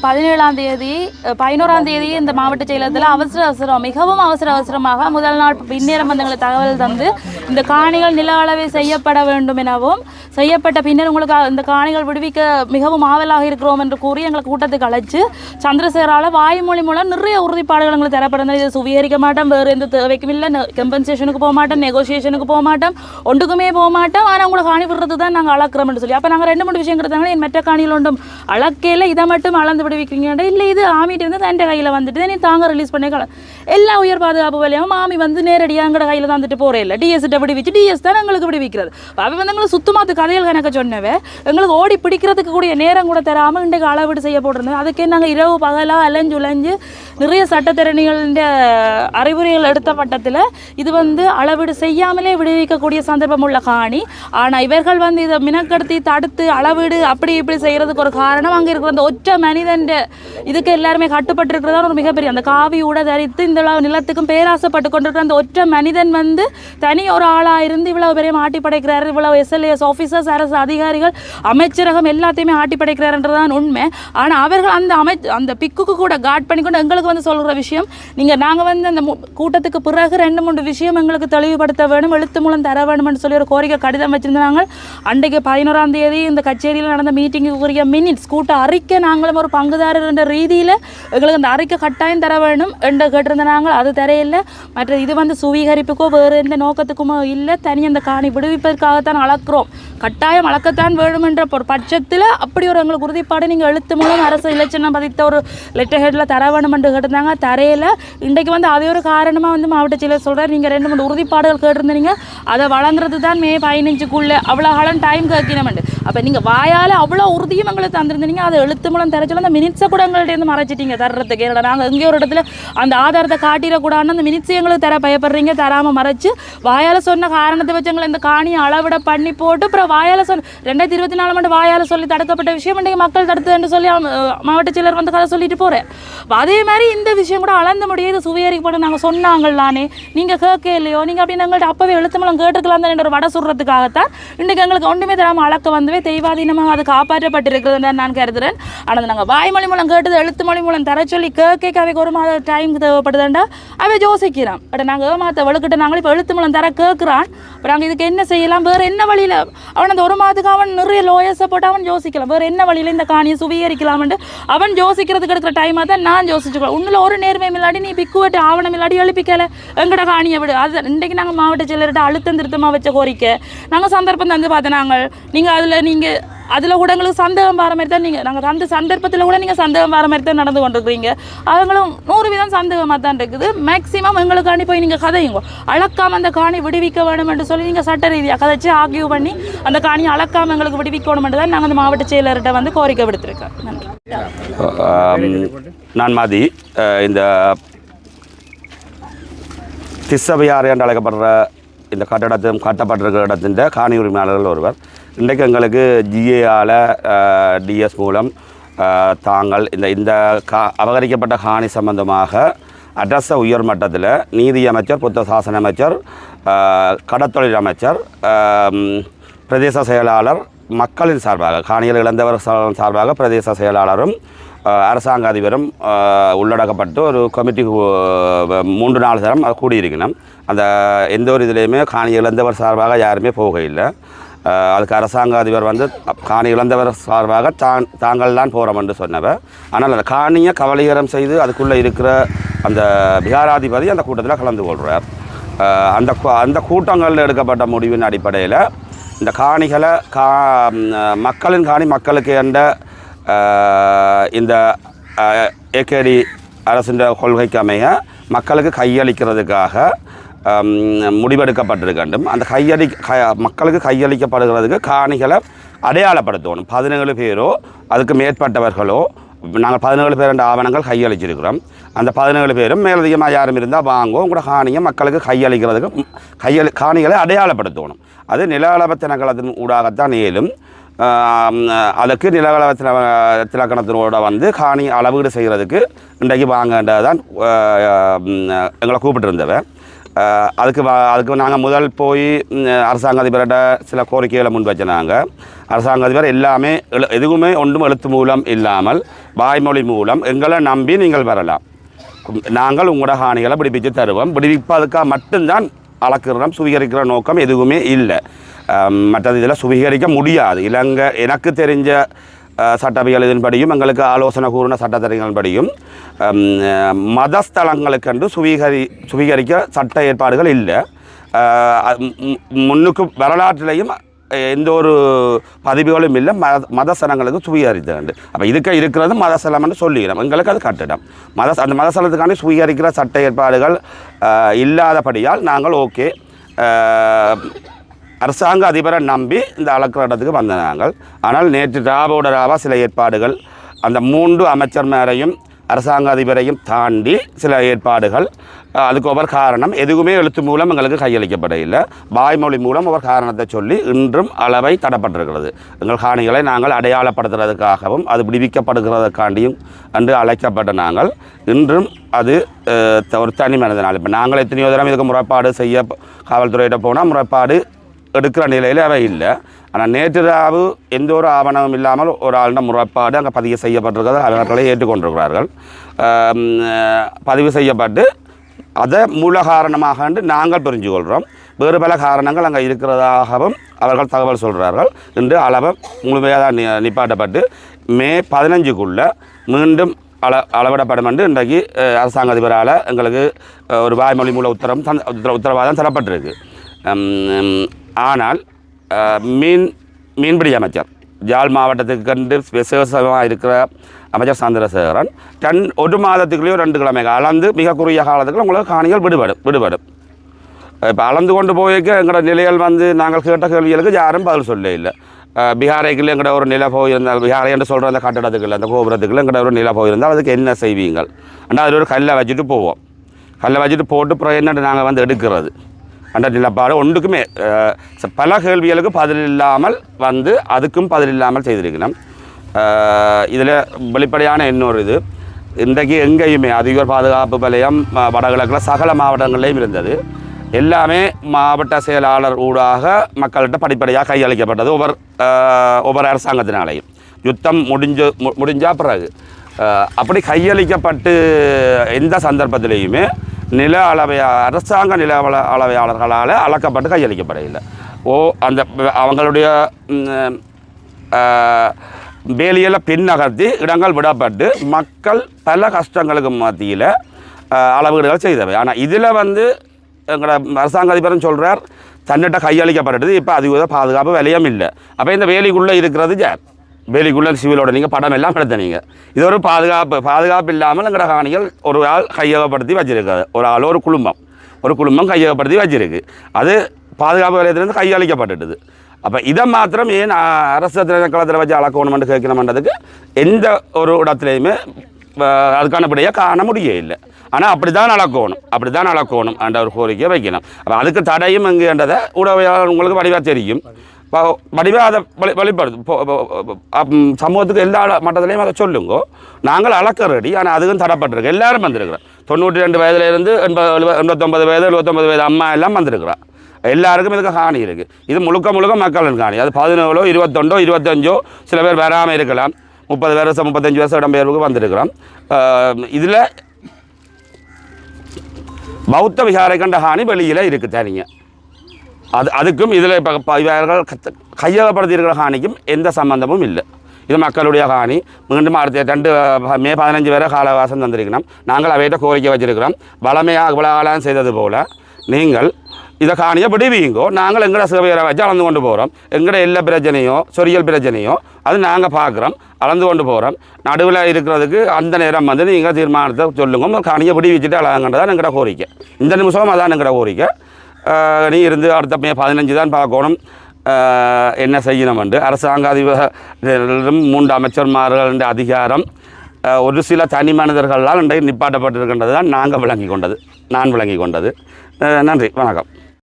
17ஆம் தேதி 11ஆம் தேதி இந்த மாவட்ட செயலகத்தில் மிகவும் அவசரமாக முதல் நாள் பின்னேறம் வந்து எங்களுக்கு தகவல் தந்து இந்த காணிகள் நில அளவை செய்யப்பட வேண்டும் எனவும் செய்யப்பட்ட பின்னர் உங்களுக்கு இந்த காணிகள் விடுவிக்க மிகவும் ஆவலாக இருக்கிறோம் என்று கூறி எங்களுக்கு கூட்டத்துக்கு அழைச்சு சந்திரசேகரால் வாய்மொழி மூலம் நிறைய உறுதிப்பாடுகள் எங்களுக்கு தரப்படுறது. இது சுவீகரிக்க மாட்டோம், வேறு எந்த தேவைக்கும் இல்லை, கம்பன்சேஷனுக்கு போக மாட்டோம், நெகோசியேஷனுக்கு போக மாட்டோம், ஒன்றுக்குமே போக மாட்டோம், ஆனால் உங்களை காணி விடுறது தான் நாங்கள் அளக்கிறோம்னு சொல்லி. அப்போ நாங்கள் 2-3 விஷயம் கொடுத்தாங்க. என் மற்ற காணிகள் ஒன்றும் அளக்கையில் இதை மட்டும் அளந்து விடுவிக்கிறீங்க, இல்லை இது ஆமிட்டு வந்து தன் கையில் வந்துட்டு நீ தாங்க ரிலீஸ் பண்ணி எல்லா உயர் பாதுகாப்பு வேலையும் ஆமி வந்து நேரடியாக எங்களோட கையில் தந்துட்டு போகிறே இல்லை. டிஎஸ்கிட்ட விடுவிச்சு டிஎஸ் தான் எங்களுக்கு விடுவிக்கிறது. அவ வந்து எங்களுக்கு சுத்தமாக கதைகள் கணக்க சொன்னவே எங்களுக்கு ஓடி பிடிக்கிறதுக்கு கூடிய நேரம் கூட தராமல் இன்றைக்கு அளவீடு செய்ய போட்டிருந்தோம். அதுக்கே நாங்கள் இரவு பகலாக அலைஞ்சு நிறைய சட்டத்திறனிகளின் அறிவுரைகள் எடுத்த மட்டத்தில் இது வந்து அளவீடு செய்யாமலே விடுவிக்கக்கூடிய சந்தர்ப்பம் உள்ள காணி. ஆனால் இவர்கள் வந்து இதை மினக்கடுத்தி தடுத்து அளவீடு அப்படி இப்படி செய்கிறதுக்கு ஒரு காரணம் அங்கே இருக்கிற அந்த ஒற்றை மனிதன் இதுக்கு எல்லாருமே கட்டுப்பட்டு இருக்கிறதா ஒரு மிகப்பெரிய அந்த காவி உட தரித்து இந்த நிலத்துக்கும் பேராசப்பட்டு கொண்டிருக்கிற அந்த ஒற்றை மனிதன் வந்து தனி ஒரு ஆளாக இருந்து இவ்வளவு பெரிய ஆட்டி படைக்கிறாரு. இவ்வளவு எஸ்எல்ஏஎஸ் ஆஃபீஸர்ஸ், அரசு அதிகாரிகள், அமைச்சரகம் எல்லாத்தையுமே ஆட்டி படைக்கிறாருன்றதான் உண்மை. ஆனால் அவர்கள் அந்த பிக்குக்கு கூட காட் பண்ணிக்கொண்டு எங்களுக்கு வந்து சொல்கிற விஷயம், நாங்கள் வந்து அந்த கூட்டத்துக்கு பிறகு 2-3 விஷயம் எங்களுக்கு தெளிவுபடுத்த வேணும், எழுத்து மூலம் தர வேணும்னு சொல்லி ஒரு கோரிக்கை கடிதம் வச்சிருந்தாங்க. அன்றைக்கு 11ஆம் தேதி இந்த கச்சேரியில் நடந்த மீட்டிங்குக்குரிய மினிட்ஸ் கூட்ட அறிக்கை நாங்களும் ஒரு பங்குதாரர் என்ற ரீதியில் எங்களுக்கு அந்த அறிக்கை கட்டாயம் தர வேணும் என்று கேட்டிருந்தாங்க. அது தரையில்லை. மற்ற இது வந்து சுவீகரிப்புக்கோ வேறு எந்த நோக்கத்துக்குமோ இல்லை, தனி அந்த காணி விடுவிப்பதற்காகத்தான் அளக்கிறோம், கட்டாயம் அளக்கத்தான் வேணும் என்ற ஒரு பட்சத்தில் அப்படி ஒரு எங்களுக்கு உறுதிப்பாடு நீங்கள் எழுத்து மூலம் அரசு இலட்சணம் பதித்த ஒரு லெட்டர் ஹெட்டில் தர வேணும் என்று கேட்டிருந்தாங்க. தரையில் இன்றைக்கு வந்து அதே ஒரு காரணமாக வந்து மாவட்ட செயலர் சொல்கிறார், நீங்கள் 2-3 உறுதிப்பாடுகள் கேட்டிருந்தீங்க, அதை வழங்குறது தான் மே 15க்குள்ளே அவ்வளோ காலம் டைம் கேட்கணுமெண்டு. அப்போ நீங்கள் வாயால் அவ்வளோ உறுதியும் எங்களுக்கு தந்திருந்தீங்க, அதை எழுத்து மூலம் தர சொல்ல அந்த மினிட்ஸை கூட எங்கள்கிட்ட மறைச்சிட்டீங்க தர்றதுக்கு. ஏன்னா நாங்கள் எங்கேயோ ஒரு இடத்துல அந்த ஆதாரத்தை காட்டிடக்கூடாதுன்னு அந்த மினிட்ஸை எங்களுக்கு தர பயப்படுறீங்க, தராமல் மறைச்சு வாயால் சொன்ன காரணத்தை வச்சு எங்களை இந்த காணியை அளவிட பண்ணி போட்டு அப்புறம் வாயால் 2024 வாயால் சொல்லி தடுக்கப்பட்ட விஷயம் இன்றைக்கு மக்கள் தடுத்துன்னு சொல்லி மாவட்ட செயலர் வந்து கதை சொல்லிட்டு போகிறேன். அதே மாதிரி இந்த விஷயம் கூட அளந்த முடியாது சுவீகரிக்கப்பட நாங்கள் சொன்னாங்களானே, நீங்கள் கேட்க இல்லையோ, நீங்கள் அப்படின்னு எங்கள்கிட்ட அப்போவே எழுத்து மூலம் கேட்டுருக்கலாம் தான் ஒரு வடை சுடுறதுக்காகத்தான் இன்றைக்கு எங்களுக்கு ஒன்றுமே தராமல் அளக்க வந்தவே தெய்வாதீனமாக அது காப்பாற்றப்பட்டிருக்கிறது நான் கருதுகிறேன். ஆனால் நாங்கள் வாய்மொழி மூலம் கேட்டது எழுத்து மொழி மூலம் தர சொல்லி கேட்க அவைக்கு ஒரு மாத டைம் தேவைப்படுதுண்டா அவை யோசிக்கிறான். பட் நாங்கள் ஏமாத்த வலுக்கிட்ட நாங்கள் இப்போ எழுத்து மூலம் தர கேட்குறான். இப்போ நாங்கள் இதுக்கு என்ன செய்யலாம், வேறு என்ன வழியில் அவன் அந்த ஒரு மாதத்துக்கு அவன் நிறைய லோயர்ஸை போட்டு அவன் யோசிக்கலாம், வேறு என்ன வழியில் இந்த காணியை சுவீகரிக்கலாம்னு அவன் யோசிக்கிறதுக்கு எடுக்கிற டைமாக தான் நான் யோசிச்சுக்கலாம். உன்னில் ஒரு நேர்மை இல்லாடி நீ பிக்குவட்டு ஆவணம் இல்லாடி எழுப்பிக்கல எங்கட காணியை விடு. அது இன்றைக்கு நாங்கள் மாவட்ட செயலர்கிட்ட அழுத்தம் திருத்தமாக வச்ச கோரிக்கை நாங்கள் சந்தர்ப்பம் தந்து பார்த்தோம். நீங்கள் அதில் கூட எங்களுக்கு சந்தேகம் வர மாதிரி தான் நாங்கள் அந்த சந்தர்ப்பத்தில் கூட நீங்கள் சந்தேகம் வர மாதிரி தான் நடந்து கொண்டிருக்கிறீங்க. அவங்களும் 100% சந்தேகமாக தான் இருக்குது. மேக்ஸிமம் எங்களுக்காண்டி போய் நீங்கள் கதையுங்க, அளக்காமல் அந்த காணி விடுவிக்க வேணும் என்று சொல்லி நீங்கள் சட்ட ரீதியாக கதைச்சு ஆர்கியூ பண்ணி அந்த காணியை அளக்காமல் எங்களுக்கு விடுவிக்கணும் என்று தான் நாங்கள் அந்த மாவட்ட செயலர்கிட்ட வந்து கோரிக்கை விடுத்திருக்கோம். நன்றி. நான் மதி, இந்த திஸ்ஸபியார் என்று அழைக்கப்படுற இந்த கட்டடத்தையும் கட்டப்பட்டிருக்கிற இடத்தின் காணி உரிமையாளர்கள் ஒருவர் இன்றைக்கு எங்களுக்கு ஜிஏஆல டிஎஸ் மூலம் தாங்கள் இந்த அபகரிக்கப்பட்ட காணி சம்பந்தமாக அரச உயர் மட்டத்தில் நீதி அமைச்சர், புத்த சாசன அமைச்சர், கடத்தொழில் அமைச்சர், பிரதேச செயலாளர், மக்களின் சார்பாக காணிகள் இழந்தவர் சார்பாக பிரதேச செயலாளரும் அரசாங்க அதிபரும் உள்ளடக்கப்பட்டு ஒரு கமிட்டி 3-4 தரம் கூடியிருக்கணும். அந்த எந்த ஒரு இதுலேயுமே காணி இழந்தவர் சார்பாக யாருமே போகையில்லை. அதுக்கு அரசாங்க அதிபர் வந்து காணி இழந்தவர் சார்பாக தாங்கள் தான் போகிறோம் என்று சொன்னவர். ஆனால் அந்த காணியை கவலைகரம் செய்து அதுக்குள்ளே இருக்கிற அந்த விகாராதிபதி அந்த கூட்டத்தில் கலந்து கொள்கிறார். அந்த கூட்டங்களில் எடுக்கப்பட்ட முடிவின் அடிப்படையில் இந்த காணிகளை மக்களின் காணி மக்களுக்கு என்ற இந்த ஏகேடி அரசின் கொள்கைக்கு அமைய மக்களுக்கு கையளிக்கிறதுக்காக முடிவெடுக்கப்பட்டிருக்கண்டும். அந்த மக்களுக்கு கையளிக்கப்படுகிறதுக்கு காணிகளை அடையாளப்படுத்தணும். 17 பேரோ அதுக்கு மேற்பட்டவர்களோ, நாங்கள் 17 பேர் என்ற ஆவணங்கள் கையளிச்சிருக்கிறோம். அந்த 17 பேரும் மேலதிகமாக யாரும் இருந்தால் வாங்குவோம் உங்களோட காணியை மக்களுக்கு கையளிக்கிறதுக்கு காணிகளை அடையாளப்படுத்தணும். அது நில அளவு திணைக்களத்தின் ஊடாகத்தான் இயலும். அதுக்கு நிலகள திலக்கணத்தினோட வந்து காணி அளவீடு செய்கிறதுக்கு இன்றைக்கு வாங்கன்றதான் எங்களை கூப்பிட்டுருந்தவன். அதுக்கு நாங்கள் முதல் போய் அரசாங்க அதிபர்கிட்ட சில கோரிக்கைகளை முன் வச்சினாங்க. அரசாங்க அதிபர் எல்லாமே எதுவுமே ஒன்றும் எழுத்து மூலம் இல்லாமல் வாய்மொழி மூலம் எங்களை நம்பி நீங்கள் வரலாம், நாங்கள் உங்களோட காணிகளை பிடிப்பிச்சு தருவோம், பிடிப்பதுக்காக மட்டும்தான் அளக்கிறோம், சுவீகரிக்கிற நோக்கம் எதுவுமே இல்லை. மற்றது இதில் சுவீகரிக்க முடியாது. இலங்கை எனக்கு தெரிஞ்ச சட்டவியல் இதன்படியும் எங்களுக்கு ஆலோசனை கூறின சட்டத்தரங்களின்படியும் மதஸ்தலங்களுக்கென்று சுவீகரிக்க சட்ட ஏற்பாடுகள் இல்லை. முன்னுக்கு வரலாற்றிலையும் எந்த ஒரு பதிவுகளும் இல்லை மதஸ்தலங்களுக்கு சுவீகரித்தது. அப்போ இருக்கிறது மதஸ்தலம்னு சொல்லிக்கிறோம், எங்களுக்கு அது கட்டிடம். அந்த மதஸ்தலத்துக்காண்டி சுவீகரிக்கிற சட்ட ஏற்பாடுகள் இல்லாதபடியால் நாங்கள் ஓகே அரசாங்க அதிபரை நம்பி இந்த அளக்கிற இடத்துக்கு வந்த நாங்கள். ஆனால் நேற்று ராவா சில ஏற்பாடுகள் அந்த 3 அமைச்சர் மேலையும் அரசாங்க அதிபரையும் தாண்டி சில ஏற்பாடுகள், அதுக்கு ஒவ்வொரு காரணம் எதுவுமே எழுத்து மூலம் எங்களுக்கு கையளிக்கப்பட இல்லை, வாய்மொழி மூலம் ஒவ்வொரு காரணத்தை சொல்லி இன்றும் அளவை தடப்பட்டிருக்கிறது. எங்கள் காணிகளை நாங்கள் அடையாளப்படுத்துறதுக்காகவும் அது விடுவிக்கப்படுகிறதுக்காண்டியும் என்று அழைக்கப்பட்ட நாங்கள் இன்றும் அது ஒரு தனி மனிதனால். இப்போ நாங்கள் எத்தனையோ தரம் இதுக்கு முறைப்பாடு செய்ய காவல்துறையிட்ட போனால் முறைப்பாடு எடுக்கிற நிலையில் அவை இல்லை. ஆனால் நேற்று ராவு எந்த ஒரு ஆவணமும் இல்லாமல் ஒரு ஆளுநர் முறைப்பாடு அங்கே பதிவு செய்யப்பட்டிருக்கிறது, அவர்களை ஏற்றுக்கொண்டிருக்கிறார்கள். பதிவு செய்யப்பட்டு அதை மூல காரணமாக நாங்கள் புரிஞ்சு கொள்கிறோம். வேறு பல காரணங்கள் அங்கே இருக்கிறதாகவும் அவர்கள் தகவல் சொல்கிறார்கள். இன்று அளவை முழுமையாக தான் நிப்பாட்டப்பட்டு மே 15க்குள்ளே மீண்டும் அளவிடப்படும் என்று இன்றைக்கு அரசாங்க அதிபரால் எங்களுக்கு ஒரு வாய்மொழி மூல உத்தரவாதம் தரப்பட்டிருக்கு. ஆனால் மீன்பிடி அமைச்சர் ஜாழ் மாவட்டத்துக்கு கண்டு விசேஷமாக இருக்கிற அமைச்சர் சந்திரசேகரன் ஒரு மாதத்துக்குள்ளேயோ 2 கிழமை அளந்து மிக குறுகிய காலத்துக்குள்ள உங்களுக்கு காணிகள் விடுபடும். இப்போ அளந்து கொண்டு போய்க்க எங்களோட நிலைகள் நாங்கள் கேட்ட கேள்விகளுக்கு யாரும் பதில் சொல்ல இல்லை. பீகாரைக்குள்ள எங்கள்ட ஒரு நிலை போயிருந்தால், பீகாரை என்று சொல்கிற அந்த கட்டடத்துக்குள்ள அந்த கோபுரத்துக்குள்ள எங்கள்ட ஒரு நிலை போயிருந்தால் அதுக்கு என்ன செய்வீங்கள் அண்டா அதில் ஒரு கல்லை வச்சுட்டு போவோம். கல்லை வச்சுட்டு போட்டு அப்புறம் என்ன நாங்கள் எடுக்கிறது அந்த நிலப்பாடு ஒன்றுக்குமே பல கேள்விகளுக்கு பதில் இல்லாமல் அதுக்கும் பதில் இல்லாமல் செய்திருக்கணும். இதில் வெளிப்படையான இன்னொரு இது, இன்றைக்கு எங்கேயுமே அதிபர் பாதுகாப்பு வலயம் வடகிழக்கில் சகல மாவட்டங்கள்லேயும் இருந்தது. எல்லாமே மாவட்ட செயலாளர் ஊடாக மக்கள்கிட்ட படிப்படியாக கையளிக்கப்பட்டது ஒவ்வொரு அரசாங்கத்தினாலேயும். யுத்தம் முடிஞ்சா பிறகு அப்படி கையளிக்கப்பட்டு எந்த சந்தர்ப்பத்திலையுமே அரசாங்க நில அளவையாளர்களால் அளக்கப்பட்டு கையளிக்கப்படவில்லை. அந்த அவங்களுடைய வேலியில் பின்னகர்த்தி இடங்கள் விடப்பட்டு மக்கள் பல கஷ்டங்களுக்கு மத்தியில் அளவீடுகள் செய்தவை. ஆனால் இதில் எங்களோட அரசாங்க அதிபரும் சொல்கிறார் தன்னிட்ட கையளிக்கப்பட்டது, இப்போ அது பாதுகாப்பு விலையும் இல்லை. அப்போ இந்த வேலிக்குள்ளே இருக்கிறது யார்? வேலிக்குள்ள சிவிலோட நீங்கள் படம் எல்லாம் எடுத்தனீங்க. இது ஒரு பாதுகாப்பு இல்லாமல் எங்களோட காணிகள் ஒரு ஆள் கையகப்படுத்தி வச்சிருக்காது. ஒரு ஆள் ஒரு குடும்பம் கையகப்படுத்தி வச்சிருக்கு. அது பாதுகாப்பு வலயத்திலேருந்து கையளிக்கப்பட்டுட்டுது. அப்போ இதை மாத்திரம் ஏன் அரசு திணைக்களத்தில் வச்சு அளக்கணுமென்று கேட்கணுமென்றதுக்கு எந்த ஒரு இடத்துலையுமே அதுக்கான படியாக காண முடிய இல்லை. ஆனால் அப்படி தான் அளக்கணும் என்ற ஒரு கோரிக்கையை வைக்கணும். அப்போ அதுக்கு தடையும் எங்கேன்றதை உடவையாளர் உங்களுக்கு வடிவாக தெரியும். வடிவாக அதை வெளிப்படுத்தும் சமூகத்துக்கு எல்லா மட்டத்திலையும் அதை சொல்லுங்க. நாங்கள் அளக்க ரெடி, ஆனால் அதுக்கும் தடப்பட்டிருக்கு. எல்லாரும் வந்திருக்கிறோம். 92 வயதுலேருந்து 89 வயது 79 வயது அம்மா எல்லாம் வந்திருக்கிறோம். எல்லாருக்கும் இதுக்கு காணி இருக்குது. இது முழுக்க மக்களின் காணி. அது 17 21 25 சில பேர் வராமல் இருக்கலாம். 30 வருஷம் 35 வருஷம் இடம்பெயர்வுக்கு வந்திருக்கிறோம். இதில் பௌத்த விகாரை கண்ட காணி வெளியில் இருக்குது தனிங்க. அதுக்கும் இதில் இப்போ இவர்கள் கையகப்படுத்தியிருக்கிற காணிக்கும் எந்த சம்பந்தமும் இல்லை. இது மக்களுடைய காணி. மீண்டும் அடுத்த மே 15 வரை கால அவகாசம் தந்திருக்கணும். நாங்கள் அவையிட்ட கோரிக்கை வச்சிருக்கிறோம். வளமையாக இவ்வளோ செய்தது போல் நீங்கள் இதை காணியை விடுவீங்கோ. நாங்கள் எங்கட சேவையரை வச்சு அளந்து கொண்டு போகிறோம். எங்கட எல்லா பிரச்சனையோ சொரியல் பிரச்சனையோ அது நாங்கள் பார்க்குறோம், அளந்து கொண்டு போகிறோம். நடுவில் இருக்கிறதுக்கு அந்த நேரம் நீங்கள் தீர்மானத்தை சொல்லுங்க. காணியை விடுவிச்சுட்டு அழகன்றதான் எங்கட கோரிக்கை. இந்த நிமிஷம் அதான் எங்கட கோரிக்கை. நீ இருந்து அடுத்த மே 15 தான் பார்க்கணும் என்ன செய்யணும் என்று. அரசாங்க அதிபரும் 3 அமைச்சர்மார்கள் அதிகாரம் ஒரு சில தனி மனிதர்களால் இன்றைக்கு நிப்பாட்டப்பட்டிருக்கின்றது தான் நான் விளங்கி கொண்டது. நன்றி, வணக்கம்.